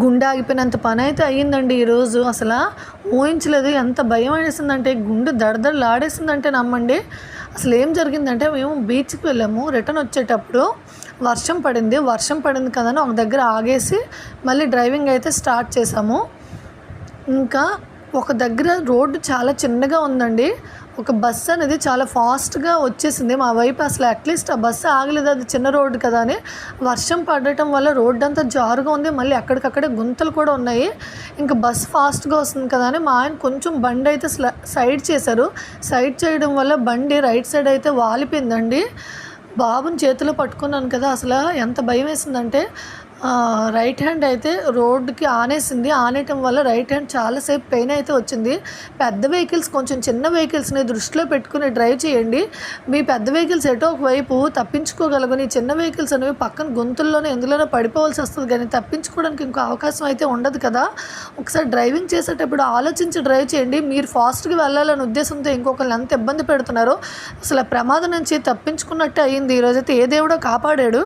గుండె ఆగిపోయినంత పని అయితే అయ్యిందండి ఈరోజు. అసలు ఊహించలేదు. ఎంత భయం వేసిందంటే, గుండె దడదడలాడేసిందంటే నమ్మండి. అసలు ఏం జరిగిందంటే, మేము బీచ్కి వెళ్ళాము. రిటర్న్ వచ్చేటప్పుడు వర్షం పడింది. వర్షం పడింది కదా అని ఒక దగ్గర ఆగేసి మళ్ళీ డ్రైవింగ్ అయితే స్టార్ట్ చేసాము. ఇంకా ఒక దగ్గర రోడ్డు చాలా చిన్నగా ఉందండి. ఒక బస్సు అనేది చాలా ఫాస్ట్గా వచ్చేసింది మా వైపు. అసలు అట్లీస్ట్ ఆ బస్సు ఆగలేదు, అది చిన్న రోడ్డు కదా అని. వర్షం పడటం వల్ల రోడ్డు అంతా జారుగా ఉంది. మళ్ళీ అక్కడికక్కడే గుంతలు కూడా ఉన్నాయి. ఇంకా బస్సు ఫాస్ట్గా వస్తుంది కదా అని మా ఆయన కొంచెం బండి అయితే సైడ్ చేశారు. సైడ్ చేయడం వల్ల బండి రైట్ సైడ్ అయితే వాలిపోయిందండి. బాబుని చేతిలో పట్టుకున్నాను కదా, అసలు ఎంత భయం వేసిందంటే, రైట్ హ్యాండ్ అయితే రోడ్డుకి ఆనేసింది. ఆనేయటం వల్ల రైట్ హ్యాండ్ చాలాసేపు పెయిన్ అయితే వచ్చింది. పెద్ద వెహికల్స్, కొంచెం చిన్న వెహికల్స్ని దృష్టిలో పెట్టుకుని డ్రైవ్ చేయండి. మీ పెద్ద వెహికల్స్ ఎటో ఒకవైపు తప్పించుకోగలగని, చిన్న వెహికల్స్ అనేవి పక్కన గొంతుల్లోనే ఎందులోనో పడిపోవాల్సి వస్తుంది, కానీ తప్పించుకోవడానికి ఇంకో అవకాశం అయితే ఉండదు కదా. ఒకసారి డ్రైవింగ్ చేసేటప్పుడు ఆలోచించి డ్రైవ్ చేయండి. మీరు ఫాస్ట్గా వెళ్ళాలనే ఉద్దేశంతో ఇంకొకరిని ఎంత ఇబ్బంది పెడుతున్నారో. అసలు ప్రమాదం నుంచి తప్పించుకున్నట్టే అయ్యింది. ఈరోజైతే ఏ దేవుడో కాపాడాడు.